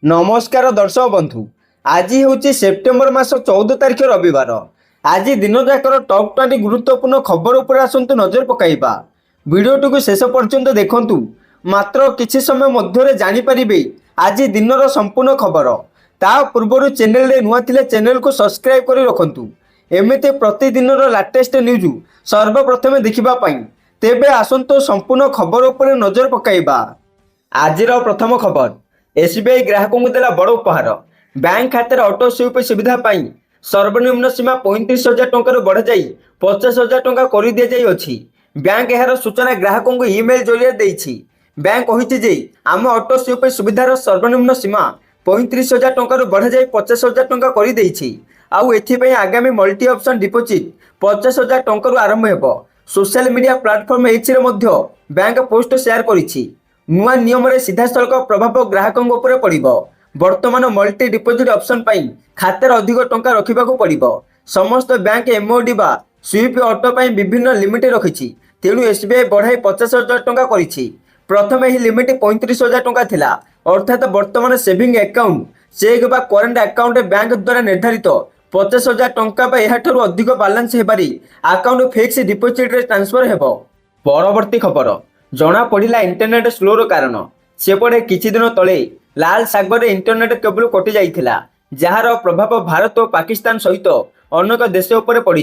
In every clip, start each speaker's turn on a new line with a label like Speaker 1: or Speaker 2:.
Speaker 1: नमस्कार दर्शक बंधु। आज हूँ सेप्टेम्बर मास 14 तारिख रविवार। आज दिन जाकर टॉप 20 गुरुत्वपूर्ण खबर उपर आसतु नजर पकाइबा। वीडियोटी को शेष पर्यंत देखंतु। मात्र किछि समय मध्य जानीपारे आज दिनर संपूर्ण खबर। ता पूर्व चैनल रे नुआ थिले चैनल को सब्सक्राइब कर रखंतु। एमिते प्रतिदिन लाटेस्ट न्यूज सर्वप्रथमे देखिबा पाई। तेबे आसंतु संपूर्ण खबर उपर नजर पकाइबा। आजिर प्रथम खबर, एसबीआई ग्राहकों को देला बड़ उपहार। बैंक खाते ऑटो स्विप सुविधा पाई सर्वनिम्न सीमा 35,000 टंकार बढ़ जाई 50,000 टंका कर दि जाई। बैंक यार सूचना ग्राहकों को ईमेल जरिए देछि। बैंक कहिछि जे आम ऑटो स्विप सुविधार सर्वनिम्न सीमा 35,000 टंकार बढ़ जाई 50,000 टंका कर देछि। आउ एथिपई आगामी मल्टी ऑप्शन डिपोजिट 50,000 टंकार आरंभ हेबो। सोशल मीडिया प्लाटफर्म एच रे मध्य बैंक पोस्ट शेयर करिछि। नुआ नियम रे सीधासलख प्रभाव ग्राहकों उपर पड़िबो। वर्तमान मल्टी डिपोजिट ऑप्शन पाई खाते अधिक टंका रखिबाकू पड़िबो। समस्त बैंक एमओडी बा स्विप ऑटो पाई विभिन्न लिमिट रखिछि। तेणु एसबीआई बढ़ाई 50,000 टंका करिछि। प्रथमे ही लिमिट 35,000 टंका थिला, अर्थात वर्तमान सेविंग अकाउंट चेक बा करेंट अकाउंट बैंक द्वारा निर्धारित 50,000 टंका बा एहाठारु अधिक बैलेंस हेबारी अकाउंट फिक्स डिपोजिट रे ट्रांसफर हेबो। परवर्ती खबर, जना पड़ा इंटरनेट स्लोर कारण। सेपटे किछि दिन तले लाल सागर इंटरनेट केबल कटि जाइथिला, जार प्रभाव भारत और पाकिस्तान सहित अनेक देश उपर पड़ी।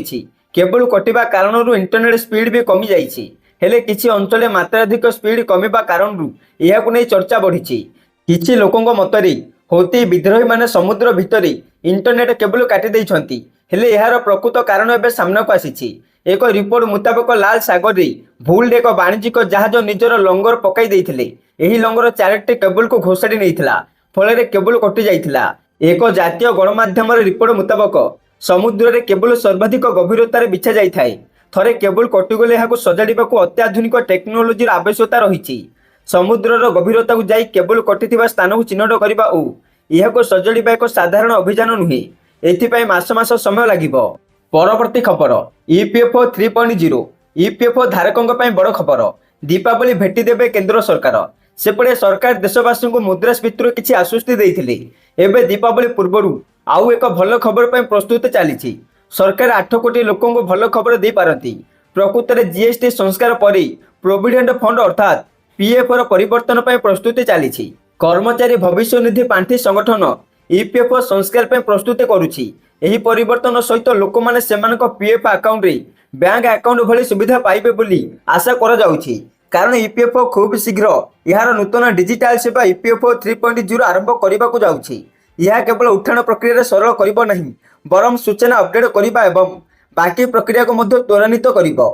Speaker 1: केबल कटिबा कारणरू इंटरनेट स्पीड भी कमी जाइछि। हेले किछि अंचल मात्राधिक स्पीड कमिबा कारणरू एहाकु नै चर्चा बढ़ी। किछि लोकंक मतरे होती विद्रोही माने समुद्र भितरे इंटरनेट केबल काटि दैछंती। हेले एहार प्रकृत कारण एबे सामनाକୁ आसीछि। एक रिपोर्ट मुताबक लाल सागर रे भूल एक वाणिज्यिक जहाज निजर लंगर पकाई देइथिले। एही लंगर 4टी केबल को घोषाड़ी नैथिला, फल केबल कटि जाइथिला। एक जातीय गणमाध्यम रिपोर्ट मुताबक समुद्र रे केबल सर्वाधिक गभीरतार बिछा जाइथाए। थरे केबल कटिगले एहाकु सजाड़िबाकू अत्याधुनिक टेक्नोलोजी आवश्यकता रहिछि। समुद्रर गभीरता को जाई केबल कटिथिबा स्थान को चिन्हट करिबा ओ एहाकु सजाड़िबा एक साधारण अभियान नुहे। एथिपाई मास मास समय लागिबो। परवर्ती खबर, ईपीएफओ 3.0 ईपीएफओ धारकों पर बड़ खबर। दीपावली भेटी देवे केंद्र सरकार। सेपटे सरकार देशवासी को मुद्रास्फीति किसी आश्वस्ति देइथिले। एबे दीपावली पूर्व आउ एक भल खबर पर प्रस्तुत चली। सरकार 8 कोटी लोकों को भल खबर दे पारती। प्रकृत में जीएसटी संस्कार पर प्रोविडेंट फंड अर्थात पीएफओ परिवर्तन पर प्रस्तुति चली। कर्मचारी भविष्य निधि पांठी संगठन ईपीएफओ संस्कार पर प्रस्तुत करुछि। एही परिवर्तन सहित लोक माने सेमानक पीएफ अकाउंट रे बैंक अकाउंट भली सुविधा पाइबे बोली आशा करा जाउछि। कारण ईपीएफओ खूब शीघ्र यार नूतन डिजिटल सेवा ईपीएफओ 3.0 आरंभ करबा को जाउछि। यह केवल उठाण प्रक्रिया सरल करिबो नहीं, बरम सूचना अपडेट करिबा एवं बाकी प्रक्रिया को मध्य त्वरान्वित करिबो।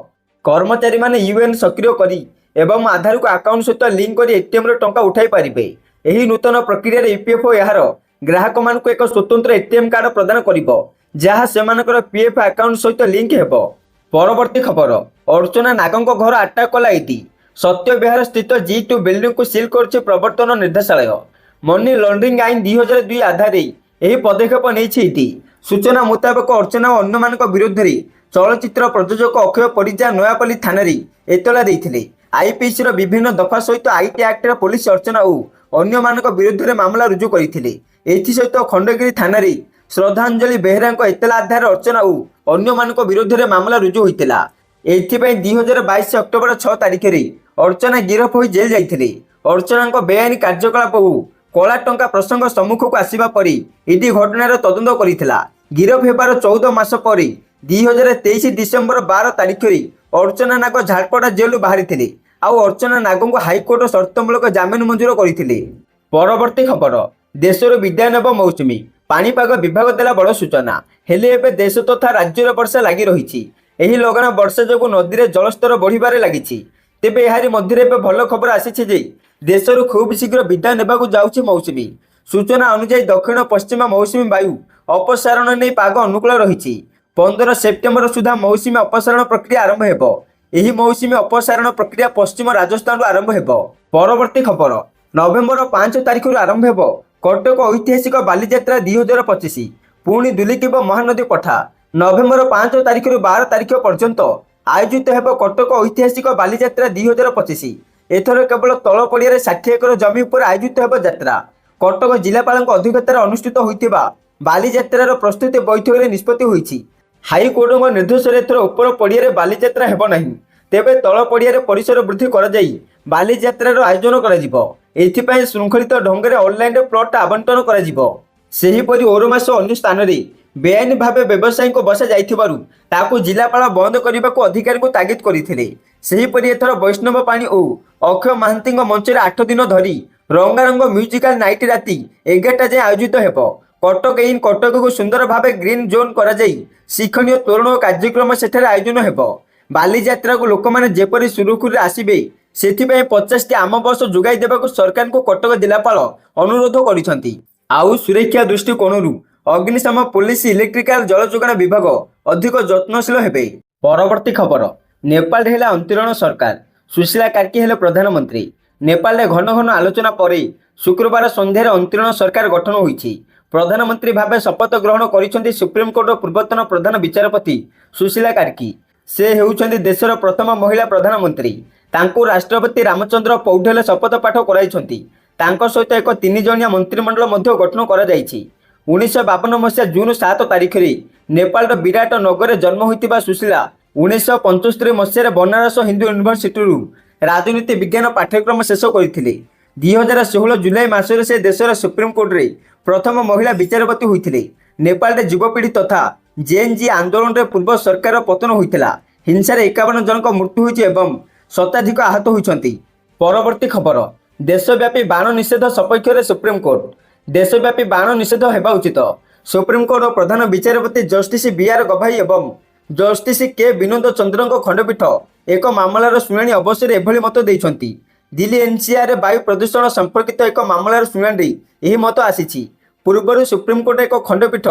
Speaker 1: कर्मचारी माने यूएन सक्रिय करी एवं आधार को अकाउंट सहित लिंक करी एटीएम रे टंका उठाई पारिबे। एही नूतन प्रक्रिया रे ईपीएफओ यार ग्राहक मानक एक स्वतंत्र एटीएम कार्ड प्रदान करिबो, जहाँ सेमानकर पीएफ अकाउंट सहित लिंक हेबो। परवर्ती खबर, अर्चना नागंक घर अटैक कला ईडी। सत्य विहार स्थित G2 बिल्डिंग को सील करछि प्रवर्तन निर्देशालय। मनी लॉन्ड्रिंग आईन 2002 आधार एही पदक्षेप नेछि ईडी। सूचना मुताबक अर्चना और अन्य मानक विरुद्ध रे चलचित्र प्रयोजक अक्षय परिजा नयापल्ली थाना रे एतला देइथिले। आईपीसी रो विभिन्न दफा सहित आईटी एक्ट रे पुलिस अर्चना और अन्य मानक विरुद्ध रे मामला रुजु करिथिले। एथि सहित खंडगिरी थाना रे श्रद्धांजलि बेहरा एतला आधार अर्चना और अन्य मानक विरुद्ध रे मामला रुजु होइतिला। एथिपई 2022 अक्टोबर 6 तारिख रे अर्चना गिरफ होई जेल जाइथिले। अर्चना बेआईन कार्यकलाप और कला टंका प्रसंग सम्मुख को आसिबा परी ईडी घटनार तदंत करिथिला। गिरफ हेबार 14 मास परे 2023 डिसेंबर 12 तारिख रे अर्चना नाग झारपड़ा जेल बाहरी थिले। आउ अर्चना नागो हाईकोर्ट शर्तमूलक जामिन मंजूर करथिले। परवर्ती खबर, देशर विदाय नेब मौसुमी। पाणीपाग विभाग देला बड़ सूचना। हेले एबे देश तथा राज्यर वर्षा लगी रही। एही लगाण वर्षा जोगु नदी रे जलस्तर बढ़िबारे लागिछि। तेबे एहारी मध्य एबे भल खबर आसीछि जे देशर खूब शीघ्र विदाय नेबाकू जाउछि मौसुमी। सूचना अनुसार दक्षिण पश्चिम मौसुमी वायु अपसारण नै पाग अनुकूल रहिछि। 15 सेप्टेम्बर सुधा मौसुमी अपसारण प्रक्रिया आरंभ हेबो। एही मौसुमी अपसारण प्रक्रिया पश्चिम राजस्थान आरंभ हेबो। परवर्ती खबर, नवेम्बर 5 तारिख आरंभ हेबो कटक ऐतिहासिक बालीजात्रा 2025। पुणी दुलिकिब महानदी पठा। नवेम्बर 5 तारिख 12 तारिख पर्यंत आयोजित हेबो कटक ऐतिहासिक बालीजात्रा 2025। एथर केवल तल पड़िया 60 एकर जमी पर आयोजित हेबो यात्रा। କଟକ ଜିଲ୍ଲାପାଳଙ୍କ ଅଧ୍ୟକ୍ଷତାରେ ଅନୁଷ୍ଠିତ ହୋଇଥିବା ବାଲିଯାତ୍ରାର ପ୍ରସ୍ତୁତି ବୈଠକରେ ନିଷ୍ପତ୍ତି ହୋଇଛି। ହାଇକୋର୍ଟଙ୍କ ନିର୍ଦ୍ଦେଶରେ ଏଥର ଉପର ପଡ଼ିଆରେ ବାଲିଯାତ୍ରା ହେବ ନାହିଁ, ତେବେ ତଳ ପଡ଼ିଆରେ ପରିସର ବୃଦ୍ଧି କରାଯାଇ ବାଲିଯାତ୍ରାର ଆୟୋଜନ କରାଯିବ। ଏଥିପାଇଁ ଶୃଙ୍ଖଳିତ ଢଙ୍ଗରେ ଅନଲାଇନରେ ପ୍ଲଟ ଆବଣ୍ଟନ କରାଯିବ। ସେହିପରି ଓରମାସ ଅନ୍ୟ ସ୍ଥାନରେ ବେଆଇନ ଭାବେ ବ୍ୟବସାୟୀଙ୍କୁ ବସା ଯାଇଥିବାରୁ ତାକୁ ଜିଲ୍ଲାପାଳ ବନ୍ଦ କରିବାକୁ ଅଧିକାରୀଙ୍କୁ ତାଗିଦ କରିଥିଲେ। ସେହିପରି ଏଥର ବୈଷ୍ଣବ ପାଣି ଓ ଅକ୍ଷୟ ମହାନ୍ତିଙ୍କ ମଞ୍ଚରେ 8 ଦିନ ଧରି ରଙ୍ଗାରଙ୍ଗ ମ୍ୟୁଜିକାଲ ନାଇଟ୍ ରାତି 11ଟା ଯାଏଁ ଆୟୋଜିତ ହେବ। କଟକ ଇନ୍ କଟକକୁ ସୁନ୍ଦର ଭାବେ ଗ୍ରୀନ୍ ଜୋନ୍ କରାଯାଇ ଶିକ୍ଷଣୀୟ ତୋରଣ ଓ କାର୍ଯ୍ୟକ୍ରମ ସେଠାରେ ଆୟୋଜନ ହେବ। ବାଲିଯାତ୍ରାକୁ ଲୋକମାନେ ଯେପରି ସୁରୁଖୁରୁରେ ଆସିବେ ସେଥିପାଇଁ 50ଟି ଆମ ବସ୍ ଯୋଗାଇ ଦେବାକୁ ସରକାରଙ୍କୁ କଟକ ଜିଲ୍ଲାପାଳ ଅନୁରୋଧ କରିଛନ୍ତି। ଆଉ ସୁରକ୍ଷା ଦୃଷ୍ଟିକୋଣରୁ ଅଗ୍ନିଶମ ପୋଲିସ ଇଲେକ୍ଟ୍ରିକାଲ ଜଳ ଯୋଗାଣ ବିଭାଗ ଅଧିକ ଯତ୍ନଶୀଳ ହେବେ। ପରବର୍ତ୍ତୀ ଖବର, ନେପାଳରେ ହେଲା ଅନ୍ତରୀଣ ସରକାର, ସୁଶୀଲା କାର୍କି ହେଲେ ପ୍ରଧାନମନ୍ତ୍ରୀ। ନେପାଳରେ ଘନ ଘନ ଆଲୋଚନା ପରେ ଶୁକ୍ରବାର ସନ୍ଧ୍ୟାରେ ଅନ୍ତରୀଣ ସରକାର ଗଠନ ହୋଇଛି। ପ୍ରଧାନମନ୍ତ୍ରୀ ଭାବେ ଶପଥ ଗ୍ରହଣ କରିଛନ୍ତି ସୁପ୍ରିମକୋର୍ଟର ପୂର୍ବତନ ପ୍ରଧାନ ବିଚାରପତି ସୁଶୀଲା କାର୍କି। ସେ ହେଉଛନ୍ତି ଦେଶର ପ୍ରଥମ ମହିଳା ପ୍ରଧାନମନ୍ତ୍ରୀ। ତାଙ୍କୁ ରାଷ୍ଟ୍ରପତି ରାମଚନ୍ଦ୍ର ପୌଢେଲ ଶପଥ ପାଠ କରାଇଛନ୍ତି। ତାଙ୍କ ସହିତ ଏକ 3 ଜଣିଆ ମନ୍ତ୍ରିମଣ୍ଡଳ ମଧ୍ୟ ଗଠନ କରାଯାଇଛି। 1952 ମସିହା ଜୁନ 7 ତାରିଖରେ ନେପାଳର ବିରାଟ ନଗରରେ ଜନ୍ମ ହୋଇଥିବା ସୁଶୀଲା 1975 ମସିହାରେ ବନାରସ ହିନ୍ଦୁ ୟୁନିଭର୍ସିଟିରୁ ରାଜନୀତି ବିଜ୍ଞାନ ପାଠ୍ୟକ୍ରମ ଶେଷ କରିଥିଲେ। 2016 ଜୁଲାଇ ମାସରେ ସେ ଦେଶର ସୁପ୍ରିମକୋର୍ଟରେ ପ୍ରଥମ ମହିଳା ବିଚାରପତି ହୋଇଥିଲେ। ନେପାଳରେ ଯୁବପିଢ଼ି ତଥା ଜେଏନଜି ଆନ୍ଦୋଳନରେ ପୂର୍ବ ସରକାରର ପତନ ହୋଇଥିଲା। ହିଂସାରେ 51 ଜଣଙ୍କ ମୃତ୍ୟୁ ହୋଇଛି ଏବଂ ଶତାଧିକ ଆହତ ହୋଇଛନ୍ତି। ପରବର୍ତ୍ତୀ ଖବର, ଦେଶବ୍ୟାପୀ ବାଣ ନିଷେଧ ସପକ୍ଷରେ ସୁପ୍ରିମକୋର୍ଟ। ଦେଶବ୍ୟାପୀ ବାଣ ନିଷେଧ ହେବା ଉଚିତ। ସୁପ୍ରିମକୋର୍ଟର ପ୍ରଧାନ ବିଚାରପତି ଜଷ୍ଟିସ ବିଆର ଗଭାଇ ଏବଂ ଜଷ୍ଟିସ କେ ବିନୋଦ ଚନ୍ଦ୍ରଙ୍କ ଖଣ୍ଡପୀଠ ଏକ ମାମଲାର ଶୁଣାଣି ଅବସରରେ ଏଭଳି ମତ ଦେଇଛନ୍ତି। ଦିଲ୍ଲୀ ଏନସିଆରରେ ବାୟୁ ପ୍ରଦୂଷଣ ସମ୍ପର୍କିତ ଏକ ମାମଲାର ଶୁଣାଣିରେ ଏହି ମତ ଆସିଛି। ପୂର୍ବରୁ ସୁପ୍ରିମକୋର୍ଟ ଏକ ଖଣ୍ଡପୀଠ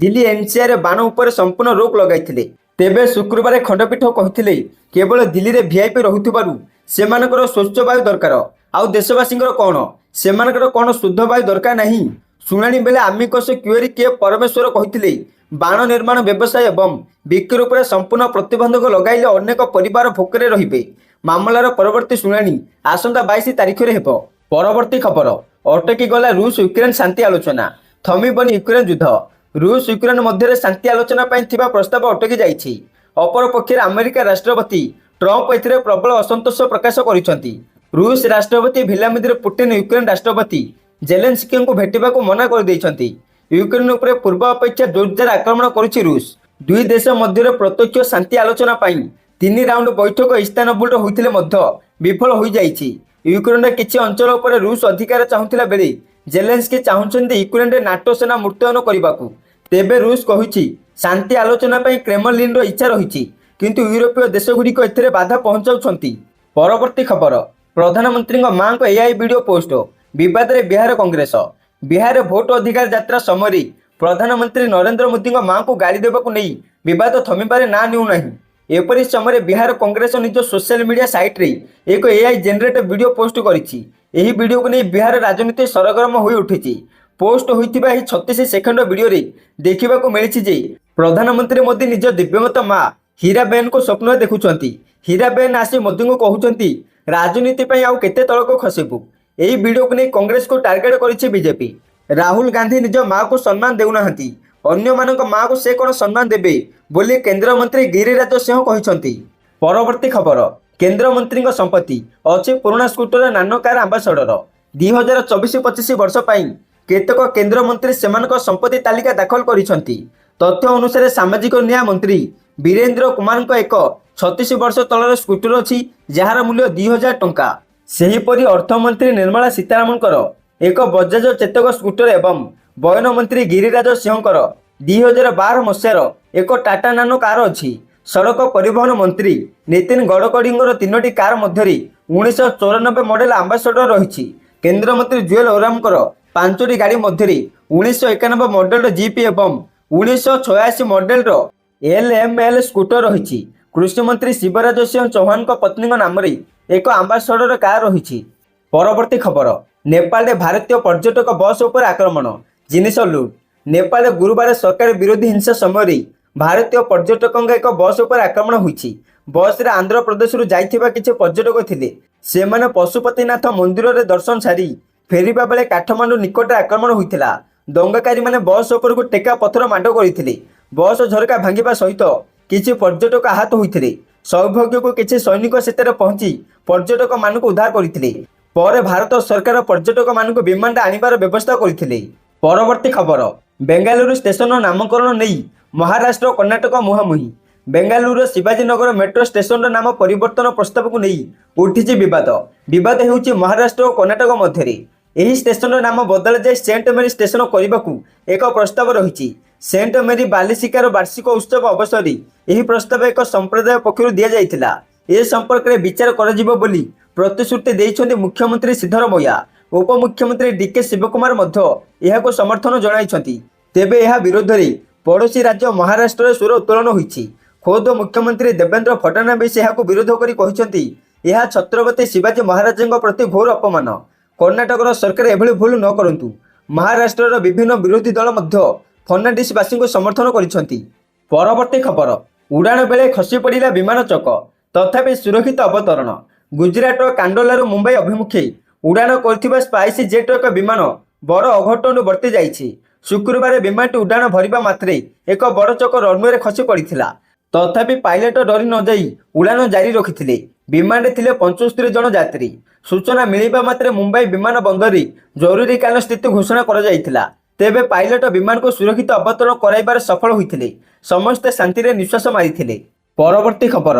Speaker 1: ଦିଲ୍ଲୀ ଏନସିଆରରେ ବାଣ ଉପରେ ସମ୍ପୂର୍ଣ୍ଣ ରୋକ ଲଗାଇଥିଲେ। ତେବେ ଶୁକ୍ରବାର ଖଣ୍ଡପୀଠ କହିଥିଲେ କେବଳ ଦିଲ୍ଲୀରେ ଭିଆଇପି ରହୁଥିବାରୁ ସେମାନଙ୍କର ସ୍ୱଚ୍ଛ ବାୟୁ ଦରକାର, ଆଉ ଦେଶବାସୀଙ୍କର କ'ଣ, ସେମାନଙ୍କର କ'ଣ ଶୁଦ୍ଧ ବାୟୁ ଦରକାର ନାହିଁ। ଶୁଣାଣି ବେଳେ ଆମିକସ୍ କ୍ୟୁରି କେ ପରମେଶ୍ୱର କହିଥିଲେ ବାଣ ନିର୍ମାଣ ବ୍ୟବସାୟ ଏବଂ ବିକ୍ରି ଉପରେ ସମ୍ପୂର୍ଣ୍ଣ ପ୍ରତିବନ୍ଧକ ଲଗାଇଲେ ଅନେକ ପରିବାର ଭୋକରେ ରହିବେ। ମାମଲାର ପରବର୍ତ୍ତୀ ଶୁଣାଣି ଆସନ୍ତା 22 ତାରିଖରେ ହେବ। ପରବର୍ତ୍ତୀ ଖବର, ଅଟକି ଗଲା ରୁଷ ୟୁକ୍ରେନ ଶାନ୍ତି ଆଲୋଚନା, ଥମିବନି ୟୁକ୍ରେନ ଯୁଦ୍ଧ। ରୁଷ ୟୁକ୍ରେନ ମଧ୍ୟରେ ଶାନ୍ତି ଆଲୋଚନା ପାଇଁ ଥିବା ପ୍ରସ୍ତାବ ଅଟକି ଯାଇଛି। ଅପରପକ୍ଷରେ ଆମେରିକା ରାଷ୍ଟ୍ରପତି ଟ୍ରମ୍ପ ଏଥିରେ ପ୍ରବଳ ଅସନ୍ତୋଷ ପ୍ରକାଶ କରିଛନ୍ତି। ରୁଷ ରାଷ୍ଟ୍ରପତି ଭ୍ଲାଦିମିର ପୁଟିନ ୟୁକ୍ରେନ ରାଷ୍ଟ୍ରପତି ଜେଲେନ୍ସ୍କିଙ୍କୁ ଭେଟିବାକୁ ମନା କରିଦେଇଛନ୍ତି। ୟୁକ୍ରେନ ଉପରେ ପୂର୍ବ ଅପେକ୍ଷା ଜୋରଦାର ଆକ୍ରମଣ କରୁଛି ରୁଷ। ଦୁଇ ଦେଶ ମଧ୍ୟରେ ପ୍ରତ୍ୟକ୍ଷ ଶାନ୍ତି ଆଲୋଚନା ପାଇଁ 3 ରାଉଣ୍ଡ ବୈଠକ ଇସ୍ତାନବୁଲରେ ହୋଇଥିଲେ ମଧ୍ୟ ବିଫଳ ହୋଇଯାଇଛି। ୟୁକ୍ରେନର କିଛି ଅଞ୍ଚଳ ଉପରେ ରୁଷ ଅଧିକାର ଚାହୁଁଥିଲା ବେଳେ ଜେଲେନ୍ସ୍କି ଚାହୁଁଛନ୍ତି ୟୁକ୍ରେନରେ ନାଟୋ ସେନା ମୁତୟନ କରିବାକୁ। ତେବେ ରୁଷ କହିଛି ଶାନ୍ତି ଆଲୋଚନା ପାଇଁ କ୍ରେମଲିନର ଇଚ୍ଛା ରହିଛି, କିନ୍ତୁ ୟୁରୋପୀୟ ଦେଶଗୁଡ଼ିକ ଏଥିରେ ବାଧା ପହଞ୍ଚାଉଛନ୍ତି। ପରବର୍ତ୍ତୀ ଖବର, ପ୍ରଧାନମନ୍ତ୍ରୀଙ୍କ ମାଙ୍କ ଏଆଇ ଭିଡିଓ ପୋଷ୍ଟ, ବିବାଦରେ ବିହାର କଂଗ୍ରେସ। ବିହାରରେ ଭୋଟ ଅଧିକାର ଯାତ୍ରା ସମୟରେ ପ୍ରଧାନମନ୍ତ୍ରୀ ନରେନ୍ଦ୍ର ମୋଦିଙ୍କ ମାଙ୍କୁ ଗାଳି ଦେବାକୁ ନେଇ ବିବାଦ ଥମିବାରେ ନାଁ ନେଉନାହିଁ। ଏପରି ସମୟରେ ବିହାର କଂଗ୍ରେସ ନିଜ ସୋସିଆଲ ମିଡିଆ ସାଇଟ୍ରେ ଏକ ଏଆଇ ଜେନେରେଟ ଭିଡିଓ ପୋଷ୍ଟ କରିଛି। ଏହି ଭିଡିଓକୁ ନେଇ ବିହାର ରାଜନୀତି ସରଗରମ ହୋଇ ଉଠିଛି। ପୋଷ୍ଟ ହୋଇଥିବା ଏହି 36 ସେକେଣ୍ଡ ଭିଡିଓରେ ଦେଖିବାକୁ ମିଳିଛି ଯେ ପ୍ରଧାନମନ୍ତ୍ରୀ ମୋଦି ନିଜ ଦିବ୍ୟଙ୍ଗତ ମା ହୀରାବେନଙ୍କୁ ସ୍ୱପ୍ନରେ ଦେଖୁଛନ୍ତି। ହୀରାବେନ ଆସି ମୋଦିଙ୍କୁ କହୁଛନ୍ତି ରାଜନୀତି ପାଇଁ ଆଉ କେତେ ତଳକୁ ଖସିବୁ। ଏହି ଭିଡିଓକୁ ନେଇ କଂଗ୍ରେସକୁ ଟାର୍ଗେଟ କରିଛି ବିଜେପି। ରାହୁଲ ଗାନ୍ଧୀ ନିଜ ମାକୁ ସମ୍ମାନ ଦେଉନାହାନ୍ତି, ଅନ୍ୟମାନଙ୍କ ମାକୁ ସେ କ'ଣ ସମ୍ମାନ ଦେବେ ବୋଲି କେନ୍ଦ୍ରମନ୍ତ୍ରୀ ଗିରିରାଜ ସିଂହ କହିଛନ୍ତି। ପରବର୍ତ୍ତୀ ଖବର, କେନ୍ଦ୍ରମନ୍ତ୍ରୀଙ୍କ ସମ୍ପତ୍ତି ଅଛି ପୁରୁଣା ସ୍କୁଟର ନାନୋ କାର ଆମ୍ବାସଡର। 2024-25 ବର୍ଷ ପାଇଁ କେତେକ କେନ୍ଦ୍ରମନ୍ତ୍ରୀ ସେମାନଙ୍କ ସମ୍ପତ୍ତି ତାଲିକା ଦାଖଲ କରିଛନ୍ତି। ତଥ୍ୟ ଅନୁସାରେ ସାମାଜିକ ନ୍ୟାୟ ମନ୍ତ୍ରୀ ବୀରେନ୍ଦ୍ର କୁମାରଙ୍କ ଏକ 36 ବର୍ଷ ତଳର ସ୍କୁଟର ଅଛି ଯାହାର ମୂଲ୍ୟ 2000 ଟଙ୍କା। ସେହିପରି ଅର୍ଥମନ୍ତ୍ରୀ ନିର୍ମଳା ସୀତାରମଣଙ୍କର ଏକ ବଜାଜ ଚେତକ ସ୍କୁଟର ଏବଂ ବୟନ ମନ୍ତ୍ରୀ ଗିରିରାଜ ସିଂହଙ୍କର 2012 ମସିହାର ଏକ ଟାଟା ନାନୋ କାର ଅଛି। ସଡ଼କ ପରିବହନ ମନ୍ତ୍ରୀ ନୀତିନ ଗଡ଼କରୀଙ୍କର 3ଟି କାର ମଧ୍ୟରେ 1994 ମଡେଲ ଆମ୍ବାସଡର ରହିଛି। କେନ୍ଦ୍ରମନ୍ତ୍ରୀ ଜୁଏଲ ଓରାମଙ୍କର 5ଟି ଗାଡ଼ି ମଧ୍ୟରେ 1991 ମଡେଲର ଜିପ୍ ଏବଂ 1986 ମଡେଲର LML ସ୍କୁଟର ରହିଛି। କୃଷିମନ୍ତ୍ରୀ ଶିବରାଜ ସିଂହ ଚୌହାନଙ୍କ ପତ୍ନୀଙ୍କ ନାମରେ ଏକ ଆମ୍ବାସଡର କାର ରହିଛି। ପରବର୍ତ୍ତୀ ଖବର, ନେପାଳରେ ଭାରତୀୟ ପର୍ଯ୍ୟଟକ ବସ୍ ଉପରେ ଆକ୍ରମଣ, ଜିନିଷ ଲୁଟ୍। ନେପାଳରେ ଗୁରୁବାର ସରକାର ବିରୋଧୀ ହିଂସା ସମୟରେ ଭାରତୀୟ ପର୍ଯ୍ୟଟକଙ୍କ ଏକ ବସ୍ ଉପରେ ଆକ୍ରମଣ ହୋଇଛି। ବସ୍ରେ ଆନ୍ଧ୍ରପ୍ରଦେଶରୁ ଯାଇଥିବା କିଛି ପର୍ଯ୍ୟଟକ ଥିଲେ। ସେମାନେ ପଶୁପତିନାଥ ମନ୍ଦିରରେ ଦର୍ଶନ ସାରି ଫେରିବା ବେଳେ କାଠମାଣ୍ଡୁ ନିକଟରେ ଆକ୍ରମଣ ହୋଇଥିଲା। ଦଙ୍ଗକାରୀମାନେ ବସ୍ ଉପରକୁ ଟେକା ପଥର ମାଡ଼ କରିଥିଲେ। ବସ୍ ଝରକା ଭାଙ୍ଗିବା ସହିତ କିଛି ପର୍ଯ୍ୟଟକ ଆହତ ହୋଇଥିଲେ। ସୌଭାଗ୍ୟକୁ କିଛି ସୈନିକ ସେଠାରେ ପହଞ୍ଚି ପର୍ଯ୍ୟଟକମାନଙ୍କୁ ଉଦ୍ଧାର କରିଥିଲେ। ପରେ ଭାରତ ସରକାର ପର୍ଯ୍ୟଟକମାନଙ୍କୁ ବିମାନରେ ଆଣିବାର ବ୍ୟବସ୍ଥା କରିଥିଲେ। ପରବର୍ତ୍ତୀ ଖବର, ବେଙ୍ଗାଲୁରୁ ଷ୍ଟେସନର ନାମକରଣ ନେଇ ମହାରାଷ୍ଟ୍ର ଓ କର୍ଣ୍ଣାଟକ ମୁହାଁମୁହିଁ। ବେଙ୍ଗାଲୁରୁର ଶିବାଜୀନଗର ମେଟ୍ରୋ ଷ୍ଟେସନର ନାମ ପରିବର୍ତ୍ତନ ପ୍ରସ୍ତାବକୁ ନେଇ ଉଠିଛି ବିବାଦ। ବିବାଦ ହେଉଛି ମହାରାଷ୍ଟ୍ର ଓ କର୍ଣ୍ଣାଟକ ମଧ୍ୟରେ। ଏହି ଷ୍ଟେସନର ନାମ ବଦଳାଯାଇ ସେଣ୍ଟ ମେରି ଷ୍ଟେସନ କରିବାକୁ ଏକ ପ୍ରସ୍ତାବ ରହିଛି। ସେଣ୍ଟ ମେରି ବାଲିସିକାର ବାର୍ଷିକ ଉତ୍ସବ ଅବସରରେ ଏହି ପ୍ରସ୍ତାବ ଏକ ସମ୍ପ୍ରଦାୟ ପକ୍ଷରୁ ଦିଆଯାଇଥିଲା। ଏ ସମ୍ପର୍କରେ ବିଚାର କରାଯିବ ବୋଲି ପ୍ରତିଶ୍ରୁତି ଦେଇଛନ୍ତି ମୁଖ୍ୟମନ୍ତ୍ରୀ ସିଦ୍ଧରମୟା। ଉପମୁଖ୍ୟମନ୍ତ୍ରୀ ଡିକେ ଶିବକୁମାର ମଧ୍ୟ ଏହାକୁ ସମର୍ଥନ ଜଣାଇଛନ୍ତି। ତେବେ ଏହା ବିରୋଧରେ ପଡ଼ୋଶୀ ରାଜ୍ୟ ମହାରାଷ୍ଟ୍ରରେ ସ୍ୱର ଉତ୍ତୋଳନ ହୋଇଛି। ଖୋଦ ମୁଖ୍ୟମନ୍ତ୍ରୀ ଦେବେନ୍ଦ୍ର ଫଡନାବିସ ଏହାକୁ ବିରୋଧ କରି କହିଛନ୍ତି, ଏହା ଛତ୍ରପତି ଶିବାଜୀ ମହାରାଜଙ୍କ ପ୍ରତି ଘୋର ଅପମାନ। କର୍ଣ୍ଣାଟକର ସରକାର ଏଭଳି ଭୁଲ ନ କରନ୍ତୁ। ମହାରାଷ୍ଟ୍ରର ବିଭିନ୍ନ ବିରୋଧୀ ଦଳ ମଧ୍ୟ ଫଡନାବିସବାସୀଙ୍କୁ ସମର୍ଥନ କରିଛନ୍ତି। ପରବର୍ତ୍ତୀ ଖବର, ଉଡ଼ାଣ ବେଳେ ଖସି ପଡ଼ିଲା ବିମାନ ଚକ, ତଥାପି ସୁରକ୍ଷିତ ଅବତରଣ। ଗୁଜରାଟର କାଣ୍ଡୋଲାରୁ ମୁମ୍ବାଇ ଅଭିମୁଖେ ଉଡ଼ାଣ କରିଥିବା ସ୍ପାଇସ୍ ଜେଟ୍ର ଏକ ବିମାନ ବଡ଼ ଅଘଟଣରୁ ବର୍ତ୍ତି ଯାଇଛି। ଶୁକ୍ରବାର ବିମାନଟି ଉଡ଼ାଣ ଭରିବା ମାତ୍ରେ ଏକ ବଡ଼ ଚକ ରନୱେରେ ଖସି ପଡ଼ିଥିଲା। ତଥାପି ପାଇଲଟ ଡରି ନ ଯାଇ ଉଡ଼ାଣ ଜାରି ରଖିଥିଲେ। ବିମାନରେ ଥିଲେ 75 ଜଣ ଯାତ୍ରୀ। ସୂଚନା ମିଳିବା ମାତ୍ରେ ମୁମ୍ବାଇ ବିମାନ ବନ୍ଦରରେ ଜରୁରୀକାଳୀନ ସ୍ଥିତି ଘୋଷଣା କରାଯାଇଥିଲା। ତେବେ ପାଇଲଟ ବିମାନକୁ ସୁରକ୍ଷିତ ଅବତରଣ କରାଇବାରେ ସଫଳ ହୋଇଥିଲେ। ସମସ୍ତେ ଶାନ୍ତିରେ ନିଶ୍ୱାସ ମାରିଥିଲେ। ପରବର୍ତ୍ତୀ ଖବର,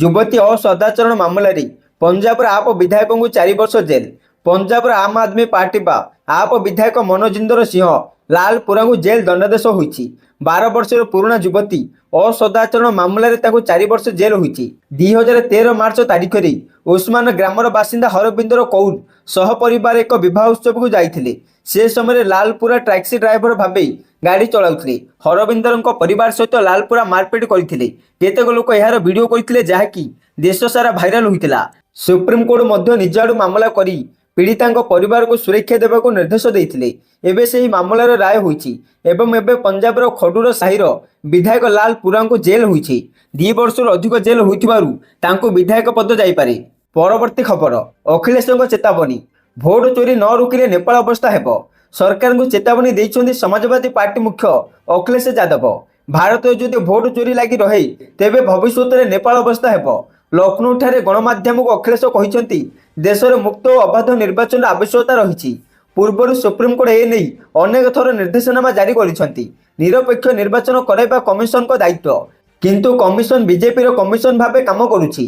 Speaker 1: ଯୁବତୀ ଅସଦାଚରଣ ମାମଲାରେ ପଞ୍ଜାବର ଆପ୍ ବିଧାୟକଙ୍କୁ 4 ବର୍ଷ ଜେଲ। ପଞ୍ଜାବର ଆମ୍ ଆଦମୀ ପାର୍ଟି ବା ଆପ୍ ବିଧାୟକ ମନୋଜିନ୍ଦର ସିଂହ ଲାଲପୁରାଙ୍କୁ ଜେଲ ଦଣ୍ଡାଦେଶ ହୋଇଛି। 12 ବର୍ଷର ପୁରୁଣା ଯୁବତୀ ଅସଦାଚରଣ ମାମଲାରେ ତାଙ୍କୁ 4 ବର୍ଷ ଜେଲ ହୋଇଛି। 2013 ମାର୍ଚ୍ଚ ତାରିଖରେ ଉସ୍ମାନ ଗ୍ରାମର ବାସିନ୍ଦା ହରବିନ୍ଦର କୌର ସହପରିବାର ଏକ ବିବାହ ଉତ୍ସବକୁ ଯାଇଥିଲେ। ସେ ସମୟରେ ଲାଲପୁରା ଟ୍ୟାକ୍ସି ଡ୍ରାଇଭର ଭାବେ ଗାଡ଼ି ଚଳାଉଥିଲେ। ହରବିନ୍ଦରଙ୍କ ପରିବାର ସହିତ ଲାଲପୁରା ମାରପିଟ କରିଥିଲେ। କେତେକ ଲୋକ ଏହାର ଭିଡ଼ିଓ କରିଥିଲେ, ଯାହାକି ଦେଶ ସାରା ଭାଇରାଲ ହୋଇଥିଲା। ସୁପ୍ରିମକୋର୍ଟ ମଧ୍ୟ ନିଜ ଆଡୁ ମାମଲା କରି ପୀଡ଼ିତାଙ୍କ ପରିବାରକୁ ସୁରକ୍ଷା ଦେବାକୁ ନିର୍ଦ୍ଦେଶ ଦେଇଥିଲେ। ଏବେ ସେହି ମାମଲାର ରାୟ ହୋଇଛି ଏବଂ ଏବେ ପଞ୍ଜାବର ଖଡୁର ସାହିର ବିଧାୟକ ଲାଲପୁରାଙ୍କୁ ଜେଲ ହୋଇଛି। 2 ବର୍ଷରୁ ଅଧିକ ଜେଲ ହୋଇଥିବାରୁ ତାଙ୍କୁ ବିଧାୟକ ପଦ ଯାଇପାରେ। ପରବର୍ତ୍ତୀ ଖବର, ଅଖିଳେଶଙ୍କ ଚେତାବନୀ, ଭୋଟ ଚୋରି ନ ରୋକିଲେ ନେପାଳ ଅବସ୍ଥା ହେବ। ସରକାରଙ୍କୁ ଚେତାବନୀ ଦେଇଛନ୍ତି ସମାଜବାଦୀ ପାର୍ଟି ମୁଖ୍ୟ ଅଖିଳେଶ ଯାଦବ। ଭାରତରେ ଯଦି ଭୋଟ ଚୋରି ଲାଗି ରହେ ତେବେ ଭବିଷ୍ୟତରେ ନେପାଳ ଅବସ୍ଥା ହେବ। ଲକ୍ଷ୍ନୌଠାରେ ଗଣମାଧ୍ୟମକୁ ଅଖିଳେଶ କହିଛନ୍ତି, ଦେଶରେ ମୁକ୍ତ ଓ ଅବାଧ ନିର୍ବାଚନର ଆବଶ୍ୟକତା ରହିଛି। ପୂର୍ବରୁ ସୁପ୍ରିମକୋର୍ଟ ଏ ନେଇ ଅନେକ ଥର ନିର୍ଦ୍ଦେଶନାମା ଜାରି କରିଛନ୍ତି। ନିରପେକ୍ଷ ନିର୍ବାଚନ କରାଇବା କମିଶନଙ୍କ ଦାୟିତ୍ୱ, କିନ୍ତୁ କମିଶନ ବିଜେପିର କମିଶନ ଭାବେ କାମ କରୁଛି।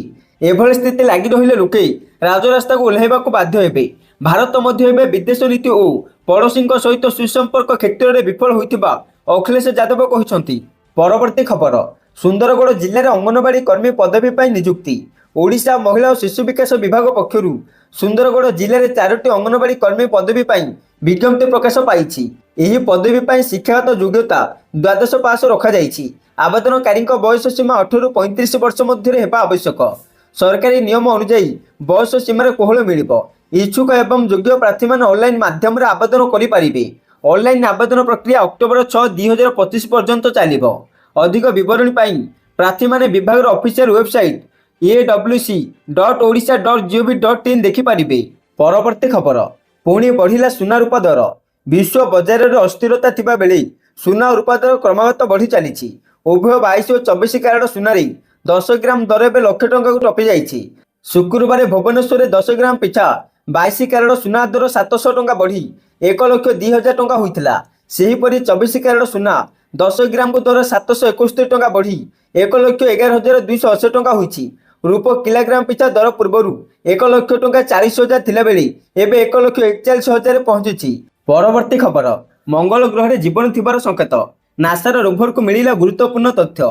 Speaker 1: ଏଭଳି ସ୍ଥିତି ଲାଗି ରହିଲେ ଲୋକେ ରାଜରାସ୍ତାକୁ ଓହ୍ଲାଇବାକୁ ବାଧ୍ୟ ହେବେ। ଭାରତ ମଧ୍ୟ ଏବେ ବିଦେଶ ନୀତି ଓ ପଡ଼ୋଶୀଙ୍କ ସହିତ ସୁସମ୍ପର୍କ କ୍ଷେତ୍ରରେ ବିଫଳ ହୋଇଥିବା ଅଖିଳେଶ ଯାଦବ କହିଛନ୍ତି। ପରବର୍ତ୍ତୀ ଖବର, ସୁନ୍ଦରଗଡ଼ ଜିଲ୍ଲାରେ ଅଙ୍ଗନବାଡି କର୍ମୀ ପଦବୀ ପାଇଁ ନିଯୁକ୍ତି। ଓଡ଼ିଶା ମହିଳା ଓ ଶିଶୁ ବିକାଶ ବିଭାଗ ପକ୍ଷରୁ ସୁନ୍ଦରଗଡ଼ ଜିଲ୍ଲାରେ 4ଟି ଅଙ୍ଗନବାଡି କର୍ମୀ ପଦବୀ ପାଇଁ ବିଜ୍ଞପ୍ତି ପ୍ରକାଶ ପାଇଛି। ଏହି ପଦବୀ ପାଇଁ ଶିକ୍ଷାଗତ ଯୋଗ୍ୟତା ଦ୍ୱାଦଶ ପାସ୍ ରଖାଯାଇଛି। ଆବେଦନକାରୀଙ୍କ ବୟସ ସୀମା 18ରୁ 35 ବର୍ଷ ମଧ୍ୟରେ ହେବା ଆବଶ୍ୟକ। ସରକାରୀ ନିୟମ ଅନୁଯାୟୀ ବୟସ ସୀମାରେ କୋହଳ ମିଳିବ। ଇଚ୍ଛୁକ ଏବଂ ଯୋଗ୍ୟ ପ୍ରାର୍ଥୀମାନେ ଅନଲାଇନ ମାଧ୍ୟମରେ ଆବେଦନ କରିପାରିବେ। ଅନଲାଇନ ଆବେଦନ ପ୍ରକ୍ରିୟା ଅକ୍ଟୋବର 6, 2025 ପର୍ଯ୍ୟନ୍ତ ଚାଲିବ। ଅଧିକ ବିବରଣୀ ପାଇଁ ପ୍ରାର୍ଥୀମାନେ ବିଭାଗର ଅଫିସିଆଲ ୱେବସାଇଟ awc.odisha.gov.in ଦେଖିପାରିବେ। ପରବର୍ତ୍ତୀ ଖବର, ପୁଣି ବଢ଼ିଲା ସୁନା ରୂପା ଦର। ବିଶ୍ୱ ବଜାରରେ ଅସ୍ଥିରତା ଥିବା ବେଳେ ସୁନା ଓ ରୂପା ଦର କ୍ରମାଗତ ବଢ଼ି ଚାଲିଛି। ଉଭୟ 22 ଓ 24 କ୍ୟାରେଟ ସୁନାରେ 10 ଗ୍ରାମ ଦର ଏବେ ଲକ୍ଷେ ଟଙ୍କାକୁ ଟପି ଯାଇଛି। ଶୁକ୍ରବାର ଭୁବନେଶ୍ୱରରେ 10 ଗ୍ରାମ ପିଛା 22 କ୍ୟାରେଟ ସୁନା ଦର 700 ଟଙ୍କା ବଢ଼ି 1,02,000 ଟଙ୍କା ହୋଇଥିଲା। ସେହିପରି 24 କ୍ୟାରେଟ ସୁନା 10 ଗ୍ରାମକୁ ଦର 771 ଟଙ୍କା ବଢ଼ି 1,11,280 ଟଙ୍କା ହୋଇଛି। ରୂପ କିଲୋଗ୍ରାମ ପିଛା ଦର ପୂର୍ବରୁ 1 ଲକ୍ଷ ଟଙ୍କା 40,000 ଥିଲାବେଳେ ଏବେ 1,41,000 ପହଞ୍ଚିଛି। ପରବର୍ତ୍ତୀ ଖବର, ମଙ୍ଗଳ ଗ୍ରହରେ ଜୀବନ ଥିବାର ସଂକେତ। ନାସାର ରୋଭରକୁ ମିଳିଲା ଗୁରୁତ୍ୱପୂର୍ଣ୍ଣ ତଥ୍ୟ।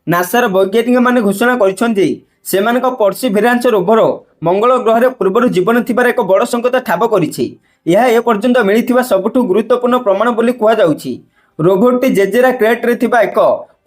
Speaker 1: ନାସାର ବୈଜ୍ଞାନିକମାନେ ଘୋଷଣା କରିଛନ୍ତି ଯେ ସେମାନଙ୍କ ପର୍ସିଭେରାନ୍ସ ରୋଭର ମଙ୍ଗଳ ଗ୍ରହରେ ପୂର୍ବରୁ ଜୀବନ ଥିବାର ଏକ ବଡ଼ ସଂକେତ ଠାବ କରିଛି। ଏହା ଏପର୍ଯ୍ୟନ୍ତ ମିଳିଥିବା ସବୁଠୁ ଗୁରୁତ୍ୱପୂର୍ଣ୍ଣ ପ୍ରମାଣ ବୋଲି କୁହାଯାଉଛି। ରୋଭରଟି ଜେଜେରା କ୍ରେଟରେ ଥିବା ଏକ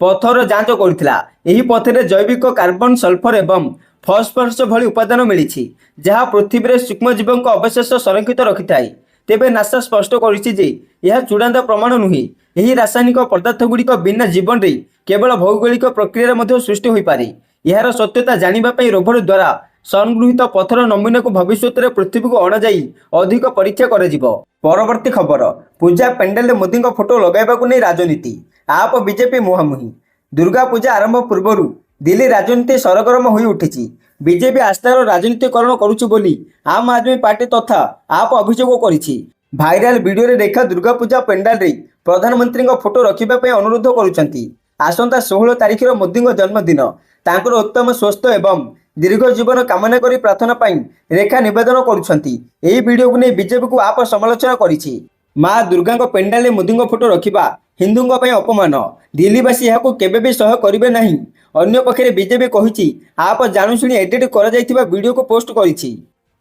Speaker 1: ପଥରର ଯାଞ୍ଚ କରିଥିଲା। ଏହି ପଥରରେ ଜୈବିକ କାର୍ବନ, ସଲଫର ଏବଂ ଫସ୍ଫରସ୍ ଭଳି ଉପାଦାନ ମିଳିଛି, ଯାହା ପୃଥିବୀରେ ସୂକ୍ଷ୍ମଜୀବଙ୍କ ଅବଶେଷ ସଂରକ୍ଷିତ ରଖିଥାଏ। ତେବେ ନାସା ସ୍ପଷ୍ଟ କରିଛି ଯେ ଏହା ଚୂଡ଼ାନ୍ତ ପ୍ରମାଣ ନୁହେଁ। ଏହି ରାସାୟନିକ ପଦାର୍ଥଗୁଡ଼ିକ ବିନା ଜୀବନରେ କେବଳ ଭୌଗୋଳିକ ପ୍ରକ୍ରିୟାରେ ମଧ୍ୟ ସୃଷ୍ଟି ହୋଇପାରେ। ଏହାର ସତ୍ୟତା ଜାଣିବା ପାଇଁ ରୋଭର ଦ୍ୱାରା ସଂଗୃହୀତ ପଥର ନମୁନାକୁ ଭବିଷ୍ୟତରେ ପୃଥିବୀକୁ ଅଣାଯାଇ ଅଧିକ ପରୀକ୍ଷା କରାଯିବ। ପରବର୍ତ୍ତୀ ଖବର, ପୂଜା ପେଣ୍ଡାଲରେ ମୋଦିଙ୍କ ଫଟୋ ଲଗାଇବାକୁ ନେଇ ରାଜନୀତି, ଆପ୍ ବିଜେପି ମୁହାଁମୁହିଁ। ଦୁର୍ଗା ପୂଜା ଆରମ୍ଭ ପୂର୍ବରୁ ଦିଲ୍ଲୀ ରାଜନୀତି ସରଗରମ ହୋଇ ଉଠିଛି। ବିଜେପି ଆସ୍ଥାର ରାଜନୀତିକରଣ କରୁଛି ବୋଲି ଆମ୍ ଆଦମୀ ପାର୍ଟି ତଥା ଆପ୍ ଅଭିଯୋଗ କରିଛି। ଭାଇରାଲ ଭିଡିଓରେ ରେଖା ଦୁର୍ଗା ପୂଜା ପେଣ୍ଡାଲରେ ପ୍ରଧାନମନ୍ତ୍ରୀଙ୍କ ଫଟୋ ରଖିବା ପାଇଁ ଅନୁରୋଧ କରୁଛନ୍ତି। ଆସନ୍ତା 16 ତାରିଖର ମୋଦିଙ୍କ ଜନ୍ମଦିନ। ତାଙ୍କର ଉତ୍ତମ ସ୍ୱାସ୍ଥ୍ୟ ଏବଂ ଦୀର୍ଘ ଜୀବନ କାମନା କରି ପ୍ରାର୍ଥନା ପାଇଁ ରେଖା ନିବେଦନ କରୁଛନ୍ତି। ଏହି ଭିଡିଓକୁ ନେଇ ବିଜେପିକୁ ଆପ୍ ସମାଲୋଚନା କରିଛି। ମା ଦୁର୍ଗାଙ୍କ ପେଣ୍ଡାଲରେ ମୋଦିଙ୍କ ଫଟୋ ରଖିବା ହିନ୍ଦୁଙ୍କ ପାଇଁ ଅପମାନ। ଦିଲ୍ଲୀବାସୀ ଏହାକୁ କେବେ ବି ସହ୍ୟ କରିବେ ନାହିଁ। ଅନ୍ୟପକ୍ଷରେ ବିଜେପି କହିଛି ଆପ୍ ଜାଣୁଶୁଣି ଏଡିଟ୍ କରାଯାଇଥିବା ଭିଡିଓକୁ ପୋଷ୍ଟ କରିଛି।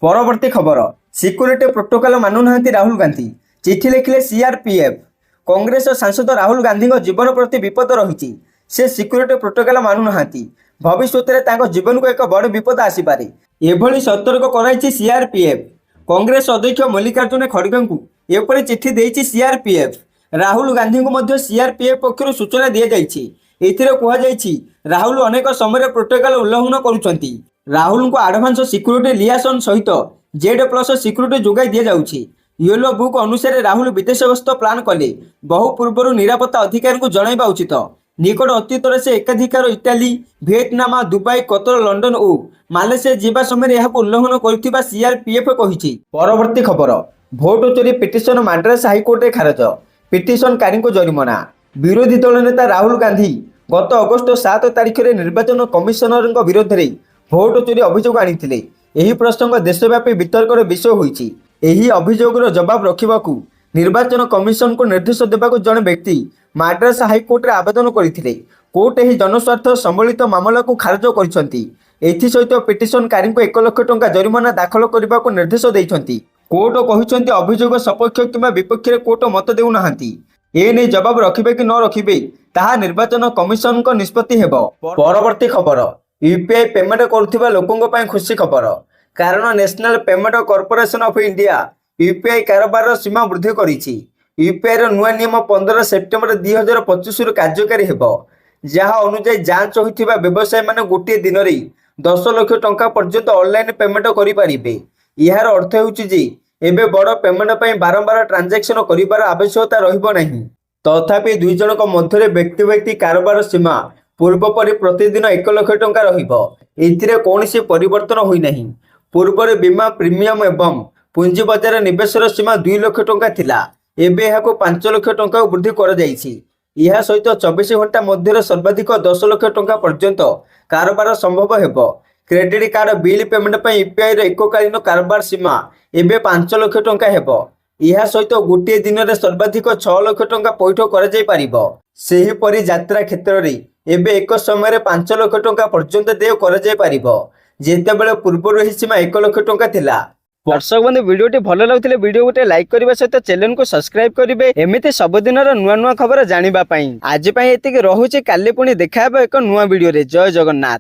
Speaker 1: ପରବର୍ତ୍ତୀ ଖବର, ସିକ୍ୟୁରିଟି ପ୍ରୋଟୋକଲ ମାନୁନାହାନ୍ତି ରାହୁଲ ଗାନ୍ଧୀ, ଚିଠି ଲେଖିଲେ ସିଆରପିଏଫ୍। କଂଗ୍ରେସ ସାଂସଦ ରାହୁଲ ଗାନ୍ଧୀଙ୍କ ଜୀବନ ପ୍ରତି ବିପଦ ରହିଛି। ସେ ସିକ୍ୟୁରିଟି ପ୍ରୋଟୋକଲ ମାନୁନାହାନ୍ତି। ଭବିଷ୍ୟତରେ ତାଙ୍କ ଜୀବନକୁ ଏକ ବଡ଼ ବିପଦ ଆସିପାରେ। ଏଭଳି ସତର୍କ କରାଇଛି ସିଆରପିଏଫ୍। କଂଗ୍ରେସ ଅଧ୍ୟକ୍ଷ ମଲ୍ଲିକାର୍ଜୁନ ଖଡଗେଙ୍କୁ ଏପରି ଚିଠି ଦେଇଛି ସିଆରପିଏଫ୍। ରାହୁଲ ଗାନ୍ଧୀଙ୍କୁ ମଧ୍ୟ ସିଆରପିଏଫ୍ ପକ୍ଷରୁ ସୂଚନା ଦିଆଯାଇଛି। ଏଥିରେ କୁହାଯାଇଛି ରାହୁଲ ଅନେକ ସମୟରେ ପ୍ରୋଟୋକଲ ଉଲ୍ଲଂଘନ କରୁଛନ୍ତି। ରାହୁଲଙ୍କୁ ଆଡଭାନ୍ସ ସିକ୍ୟୁରିଟି ଲିଆସନ୍ ସହିତ Z+ ସିକ୍ୟୁରିଟି ଯୋଗାଇ ଦିଆଯାଉଛି। ୟେଲୋ ବୁକ୍ ଅନୁସାରେ ରାହୁଲ ବିଦେଶ ଗସ୍ତ ପ୍ଲାନ୍ କଲେ ବହୁ ପୂର୍ବରୁ ନିରାପତ୍ତା ଅଧିକାରୀଙ୍କୁ ଜଣାଇବା ଉଚିତ। ନିକଟ ଅତୀତରେ ସେ ଏକାଧିକାର Italy, Vietnam, Dubai, Qatar, London ଓ ମାଲେସିଆ ଯିବା ସମୟରେ ଏହାକୁ ଉଲ୍ଲଂଘନ କରିଥିବା ସିଆରପିଏଫ୍ କହିଛି। ପରବର୍ତ୍ତୀ ଖବର, ଭୋଟ ଚୋରି ପିଟିସନ ମାଡ୍ରାସ ହାଇକୋର୍ଟରେ ଖାରଜ, ପିଟିସନକାରୀଙ୍କୁ ଜରିମାନା। ବିରୋଧୀ ଦଳ ନେତା ରାହୁଲ ଗାନ୍ଧୀ ଗତ ଅଗଷ୍ଟ 7 ତାରିଖରେ ନିର୍ବାଚନ କମିଶନରଙ୍କ ବିରୋଧରେ ଭୋଟ ଚୋରି ଅଭିଯୋଗ ଆଣିଥିଲେ। ଏହି ପ୍ରସଙ୍ଗ ଦେଶବ୍ୟାପୀ ବିତର୍କର ବିଷୟ ହୋଇଛି। ଏହି ଅଭିଯୋଗର ଜବାବ ରଖିବାକୁ ନିର୍ବାଚନ କମିଶନକୁ ନିର୍ଦ୍ଦେଶ ଦେବାକୁ ଜଣେ ବ୍ୟକ୍ତି ମାଡ୍ରାସ ହାଇକୋର୍ଟରେ ଆବେଦନ କରିଥିଲେ। କୋର୍ଟ ଏହି ଜନସ୍ୱାର୍ଥ ସମ୍ବଳିତ ମାମଲାକୁ ଖାରଜ କରିଛନ୍ତି। ଏଥିସହିତ ପିଟିସନକାରୀଙ୍କୁ 1 ଲକ୍ଷ ଟଙ୍କା ଜରିମାନା ଦାଖଲ କରିବାକୁ ନିର୍ଦ୍ଦେଶ ଦେଇଛନ୍ତି। କୋର୍ଟ କହିଛନ୍ତି ଅଭିଯୋଗ ସପକ୍ଷ କିମ୍ବା ବିପକ୍ଷରେ କୋର୍ଟ ମତ ଦେଉନାହାନ୍ତି। ଏନେଇ ଜବାବ ରଖିବେ କି ନ ରଖିବେ ତାହା ନିର୍ବାଚନ କମିଶନଙ୍କ ନିଷ୍ପତ୍ତି ହେବ। ପରବର୍ତ୍ତୀ ଖବର, ୟୁପିଆଇ ପେମେଣ୍ଟ କରୁଥିବା ଲୋକଙ୍କ ପାଇଁ ଖୁସି ଖବର। କାରଣ national payment corporation of India UPI କାରବାରର ସୀମା ବୃଦ୍ଧି କରିଛି। ୟୁପିଆଇର ନୂଆ ନିୟମ 15 ସେପ୍ଟେମ୍ବର 2025ରୁ କାର୍ଯ୍ୟକାରୀ ହେବ। ଯାହା ଅନୁଯାୟୀ ଯାଞ୍ଚ ହୋଇଥିବା ବ୍ୟବସାୟୀମାନେ ଗୋଟିଏ ଦିନରେ 10 ଲକ୍ଷ ଟଙ୍କା ପର୍ଯ୍ୟନ୍ତ ଅନଲାଇନ୍ ପେମେଣ୍ଟ କରିପାରିବେ। ଏହାର ଅର୍ଥ ହେଉଛି ଯେ ଏବେ ବଡ଼ ପେମେଣ୍ଟ ପାଇଁ ବାରମ୍ବାର ଟ୍ରାଞ୍ଜାକ୍ସନ କରିବାର ଆବଶ୍ୟକତା ରହିବ ନାହିଁ। ତଥାପି ଦୁଇ ଜଣଙ୍କ ମଧ୍ୟରେ ବ୍ୟକ୍ତି କାରବାର ସୀମା ପୂର୍ବ ପରି ପ୍ରତିଦିନ 1 ଲକ୍ଷ ଟଙ୍କା ରହିବ। ଏଥିରେ କୌଣସି ପରିବର୍ତ୍ତନ ହୋଇନାହିଁ। ପୂର୍ବରେ ବୀମା ପ୍ରିମିୟମ ଏବଂ ପୁଞ୍ଜି ବଜାର ନିବେଶର ସୀମା 2 ଲକ୍ଷ ଟଙ୍କା ଥିଲା। ଏବେ ଏହାକୁ 5 ଲକ୍ଷ ଟଙ୍କାକୁ ବୃଦ୍ଧି କରାଯାଇଛି। ଏହା ସହିତ 24 ଘଣ୍ଟା ମଧ୍ୟରେ ସର୍ବାଧିକ 10 ଲକ୍ଷ ଟଙ୍କା ପର୍ଯ୍ୟନ୍ତ କାରବାର ସମ୍ଭବ ହେବ। କ୍ରେଡିଟ୍ କାର୍ଡ ବିଲ୍ ପେମେଣ୍ଟ ପାଇଁ ୟୁପିଆଇର ଏକକାଳୀନ କାରବାର ସୀମା ଏବେ 5 ଲକ୍ଷ ଟଙ୍କା ହେବ। ଏହା ସହିତ ଗୋଟିଏ ଦିନରେ ସର୍ବାଧିକ 6 ଲକ୍ଷ ଟଙ୍କା ପଇଠ କରାଯାଇପାରିବ। ସେହିପରି ଯାତ୍ରା କ୍ଷେତ୍ରରେ ଏବେ ଏକ ସମୟରେ 5 ଲକ୍ଷ ଟଙ୍କା ପର୍ଯ୍ୟନ୍ତ ଦେୟ କରାଯାଇପାରିବ, ଯେତେବେଳେ ପୂର୍ବରୁ ଏହି ସୀମା 1 ଲକ୍ଷ ଟଙ୍କା ଥିଲା। ଦର୍ଶକ ବନ୍ଧୁ, ଭିଡିଓଟି ଭଲ ଲାଗୁଥିଲେ ଭିଡିଓ ଗୋଟେ ଲାଇକ୍ କରିବା ସହିତ ଚ୍ୟାନେଲକୁ ସବସ୍କ୍ରାଇବ କରିବେ ଏମିତି ସବୁଦିନର ନୂଆ ଖବର ଜାଣିବା ପାଇଁ। ଆଜି ପାଇଁ ଏତିକି ରହୁଛି, କାଲି ପୁଣି ଦେଖା ହେବ ଏକ ନୂଆ ଭିଡିଓରେ। ଜୟ ଜଗନ୍ନାଥ।